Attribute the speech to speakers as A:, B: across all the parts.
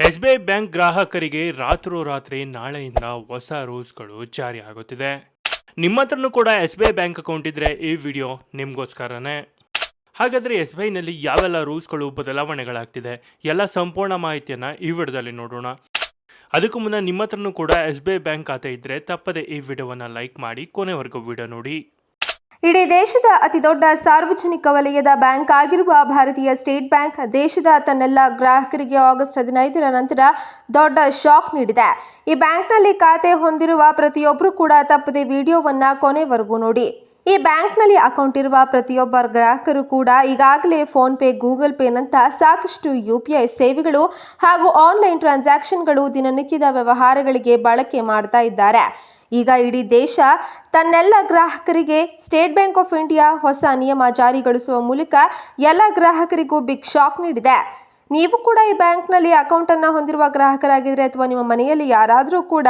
A: SBI bank ಗ್ರಾಹಕರಿಗೆ ರಾತ್ರೋರಾತ್ರಿ ನಾಳೆಯಿಂದ ಹೊಸ ರೂಲ್ಸ್ಗಳು ಜಾರಿ ಆಗುತ್ತಿದೆ. ನಿಮ್ಮ ಹತ್ರನೂ ಕೂಡ ಎಸ್ಬಿಐ ಬ್ಯಾಂಕ್ ಅಕೌಂಟ್ ಇದ್ರೆ ಈ ವಿಡಿಯೋ ನಿಮಗೋಸ್ಕರನೇ. ಹಾಗಾದರೆ ಎಸ್ಬಿಐನಲ್ಲಿ ಯಾವೆಲ್ಲ ರೂಲ್ಸ್ಗಳು ಬದಲಾವಣೆಗಳಾಗ್ತಿದೆ ಎಲ್ಲ ಸಂಪೂರ್ಣ ಮಾಹಿತಿಯನ್ನು ಈ ವಿಡಿಯೋದಲ್ಲಿ ನೋಡೋಣ. ಅದಕ್ಕೂ ಮುನ್ನ ನಿಮ್ಮ ಹತ್ರನೂ ಕೂಡ ಎಸ್ಬಿಐ ಬ್ಯಾಂಕ್ ಖಾತೆ ಇದ್ದರೆ ತಪ್ಪದೆ ಈ ವಿಡಿಯೋವನ್ನು ಲೈಕ್ ಮಾಡಿ ಕೊನೆವರೆಗೂ ವಿಡಿಯೋ ನೋಡಿ.
B: ಇಡೀ ದೇಶದ ಅತಿದೊಡ್ಡ ಸಾರ್ವಜನಿಕ ವಲಯದ ಬ್ಯಾಂಕ್ ಆಗಿರುವ ಭಾರತೀಯ ಸ್ಟೇಟ್ ಬ್ಯಾಂಕ್ ದೇಶದ ತನ್ನೆಲ್ಲ ಗ್ರಾಹಕರಿಗೆ ಆಗಸ್ಟ್ 15ರ ನಂತರ ದೊಡ್ಡ ಶಾಕ್ ನೀಡಿದೆ. ಈ ಬ್ಯಾಂಕ್ನಲ್ಲಿ ಖಾತೆ ಹೊಂದಿರುವ ಪ್ರತಿಯೊಬ್ಬರು ಕೂಡ ತಪ್ಪದೆ ವಿಡಿಯೋವನ್ನು ಕೊನೆವರೆಗೂ ನೋಡಿ. ಈ ಬ್ಯಾಂಕ್ನಲ್ಲಿ ಅಕೌಂಟ್ ಇರುವ ಪ್ರತಿಯೊಬ್ಬ ಗ್ರಾಹಕರು ಕೂಡ ಈಗಾಗಲೇ ಫೋನ್ ಪೇ, ಗೂಗಲ್ ಪೇನಂಥ ಸಾಕಷ್ಟು UPI ಸೇವೆಗಳು ಹಾಗೂ ಆನ್ಲೈನ್ ಟ್ರಾನ್ಸಾಕ್ಷನ್ಗಳು ದಿನನಿತ್ಯದ ವ್ಯವಹಾರಗಳಿಗೆ ಬಳಕೆ ಮಾಡ್ತಾ ಇದ್ದಾರೆ. ಈಗ ಇಡೀ ದೇಶ ತನ್ನೆಲ್ಲ ಗ್ರಾಹಕರಿಗೆ ಸ್ಟೇಟ್ ಬ್ಯಾಂಕ್ ಆಫ್ ಇಂಡಿಯಾ ಹೊಸ ನಿಯಮ ಜಾರಿಗೊಳಿಸುವ ಮೂಲಕ ಎಲ್ಲ ಗ್ರಾಹಕರಿಗೂ ಬಿಗ್ ಶಾಕ್ ನೀಡಿದೆ. ನೀವು ಕೂಡ ಈ ಬ್ಯಾಂಕ್ನಲ್ಲಿ ಅಕೌಂಟನ್ನು ಹೊಂದಿರುವ ಗ್ರಾಹಕರಾಗಿದ್ದರೆ ಅಥವಾ ನಿಮ್ಮ ಮನೆಯಲ್ಲಿ ಯಾರಾದರೂ ಕೂಡ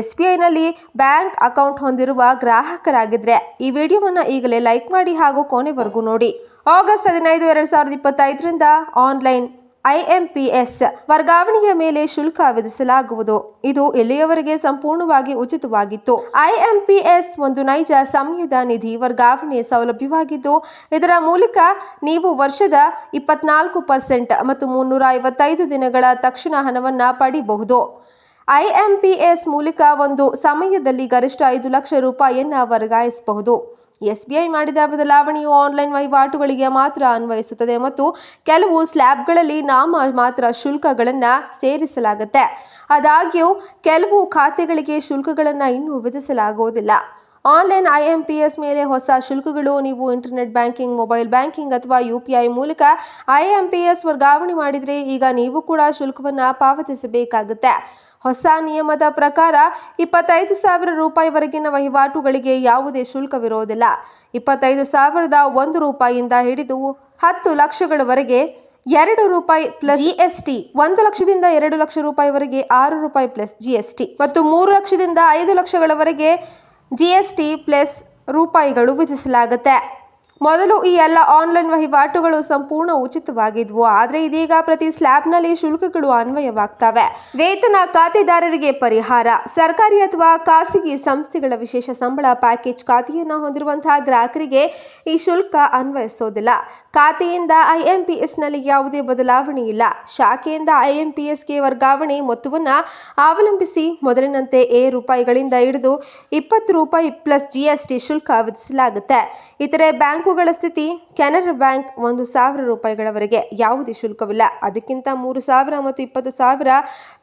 B: SBIನಲ್ಲಿ ಬ್ಯಾಂಕ್ ಅಕೌಂಟ್ ಹೊಂದಿರುವ ಗ್ರಾಹಕರಾಗಿದ್ದರೆ ಈ ವಿಡಿಯೋವನ್ನು ಈಗಲೇ ಲೈಕ್ ಮಾಡಿ ಹಾಗೂ ಕೊನೆವರೆಗೂ ನೋಡಿ. ಆಗಸ್ಟ್ 15, 2025ರಿಂದ ಆನ್ಲೈನ್ IMPS ವರ್ಗಾವಣೆಯ ಮೇಲೆ ಶುಲ್ಕ ವಿಧಿಸಲಾಗುವುದು. ಇದು ಇಲ್ಲಿಯವರೆಗೆ ಸಂಪೂರ್ಣವಾಗಿ ಉಚಿತವಾಗಿತ್ತು. IMPS ಒಂದು ನೈಜ ಸಮಯದ ನಿಧಿ ವರ್ಗಾವಣೆ ಸೌಲಭ್ಯವಾಗಿದ್ದು, ಇದರ ಮೂಲಕ ನೀವು ವರ್ಷದ 24% ಮತ್ತು 355 ದಿನಗಳ ತಕ್ಷಣ ಹಣವನ್ನು ಪಡೆಯಬಹುದು. IMPS ಮೂಲಕ ಒಂದು ಸಮಯದಲ್ಲಿ ಗರಿಷ್ಠ 5 ಲಕ್ಷ ರೂಪಾಯಿಯನ್ನು ವರ್ಗಾಯಿಸಬಹುದು. SBI ಮಾಡಿದ ಬದಲಾವಣೆಯು ಆನ್ಲೈನ್ ವಹಿವಾಟುಗಳಿಗೆ ಮಾತ್ರ ಅನ್ವಯಿಸುತ್ತದೆ ಮತ್ತು ಕೆಲವು ಸ್ಲ್ಯಾಬ್ಗಳಲ್ಲಿ ಮಾತ್ರ ಶುಲ್ಕಗಳನ್ನು ಸೇರಿಸಲಾಗುತ್ತೆ. ಆದಾಗ್ಯೂ ಕೆಲವು ಖಾತೆಗಳಿಗೆ ಶುಲ್ಕಗಳನ್ನು ಇನ್ನೂ ವಿಧಿಸಲಾಗುವುದಿಲ್ಲ. ಆನ್ಲೈನ್ IMPS ಮೇಲೆ ಹೊಸ ಶುಲ್ಕಗಳು. ನೀವು ಇಂಟರ್ನೆಟ್ ಬ್ಯಾಂಕಿಂಗ್, ಮೊಬೈಲ್ ಬ್ಯಾಂಕಿಂಗ್ ಅಥವಾ UPI ಮೂಲಕ IMPS ವರ್ಗಾವಣೆ ಮಾಡಿದರೆ ಈಗ ನೀವು ಕೂಡ ಶುಲ್ಕವನ್ನು ಪಾವತಿಸಬೇಕಾಗುತ್ತೆ. ಹೊಸ ನಿಯಮದ ಪ್ರಕಾರ 25,000 ರೂಪಾಯಿವರೆಗಿನ ವಹಿವಾಟುಗಳಿಗೆ ಯಾವುದೇ ಶುಲ್ಕವಿರೋದಿಲ್ಲ. 25,001 ರೂಪಾಯಿಯಿಂದ ಹಿಡಿದು 10 ಲಕ್ಷಗಳವರೆಗೆ 2 ರೂಪಾಯಿ ಪ್ಲಸ್ GST, 1 ಲಕ್ಷದಿಂದ 2 ಲಕ್ಷ ರೂಪಾಯಿವರೆಗೆ 6 ರೂಪಾಯಿ ಪ್ಲಸ್ GST ಮತ್ತು 3 ಲಕ್ಷದಿಂದ 5 ಲಕ್ಷಗಳವರೆಗೆ GST ಪ್ಲಸ್ ರೂಪಾಯಿಗಳು ವಿಧಿಸಲಾಗುತ್ತೆ. ಮೊದಲು ಈ ಎಲ್ಲ ಆನ್ಲೈನ್ ವಹಿವಾಟುಗಳು ಸಂಪೂರ್ಣ ಉಚಿತವಾಗಿದ್ವು, ಆದರೆ ಇದೀಗ ಪ್ರತಿ ಸ್ಲ್ಯಾಬ್ನಲ್ಲಿ ಶುಲ್ಕಗಳು ಅನ್ವಯವಾಗ್ತವೆ. ವೇತನ ಖಾತೆದಾರರಿಗೆ ಪರಿಹಾರ. ಸರ್ಕಾರಿ ಅಥವಾ ಖಾಸಗಿ ಸಂಸ್ಥೆಗಳ ವಿಶೇಷ ಸಂಬಳ ಪ್ಯಾಕೇಜ್ ಖಾತೆಯನ್ನು ಹೊಂದಿರುವಂತಹ ಗ್ರಾಹಕರಿಗೆ ಈ ಶುಲ್ಕ ಅನ್ವಯಿಸೋದಿಲ್ಲ. ಖಾತೆಯಿಂದ IMPSನಲ್ಲಿ ಯಾವುದೇ ಬದಲಾವಣೆ ಇಲ್ಲ. ಶಾಖೆಯಿಂದ IMPSಗೆ ವರ್ಗಾವಣೆ ಮೊತ್ತವನ್ನು ಅವಲಂಬಿಸಿ ಮೊದಲಿನಂತೆ ರೂಪಾಯಿಗಳಿಂದ ಹಿಡಿದು 20 ರೂಪಾಯಿ ಪ್ಲಸ್ GST ಶುಲ್ಕ ವಿಧಿಸಲಾಗುತ್ತೆ. ಇತರೆ ಬ್ಯಾಂಕುಗಳ ಸ್ಥಿತಿ: ಕೆನರಾ ಬ್ಯಾಂಕ್ 1,000 ರೂಪಾಯಿಗಳವರೆಗೆ ಯಾವುದೇ ಶುಲ್ಕವಿಲ್ಲ. ಅದಕ್ಕಿಂತ 3,000 ಮತ್ತು 20,000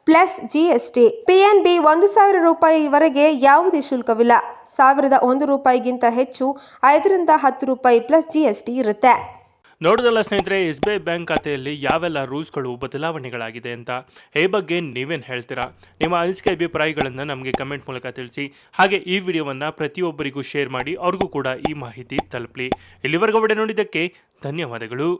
B: ಪ್ಲಸ್ GST. PNB 1,000 ರೂಪಾಯಿವರೆಗೆ ಯಾವುದೇ ಶುಲ್ಕವಿಲ್ಲ. 1,001 ರೂಪಾಯಿಗಿಂತ ಹೆಚ್ಚು 5ರಿಂದ 10 ರೂಪಾಯಿ ಪ್ಲಸ್ GST ಇರುತ್ತೆ.
A: ನೋಡೋದಲ್ಲ ಸ್ನೇಹಿತರೆ, SBI ಬ್ಯಾಂಕ್ ಖಾತೆಯಲ್ಲಿ ಯಾವೆಲ್ಲ ರೂಲ್ಸ್ಗಳು ಬದಲಾವಣೆಗಳಾಗಿದೆ ಅಂತ. ಈ ಬಗ್ಗೆ ನೀವೇನು ಹೇಳ್ತೀರಾ? ನಿಮ್ಮ ಅನಿಸಿಕೆ ಅಭಿಪ್ರಾಯಗಳನ್ನು ನಮಗೆ ಕಮೆಂಟ್ ಮೂಲಕ ತಿಳಿಸಿ. ಹಾಗೆ ಈ ವಿಡಿಯೋವನ್ನು ಪ್ರತಿಯೊಬ್ಬರಿಗೂ ಶೇರ್ ಮಾಡಿ, ಅವ್ರಿಗೂ ಕೂಡ ಈ ಮಾಹಿತಿ ತಲುಪಲಿ. ಇಲ್ಲಿವರೆಗೂ ವಿಡಿಯೋ ನೋಡಿದ್ದಕ್ಕೆ ಧನ್ಯವಾದಗಳು.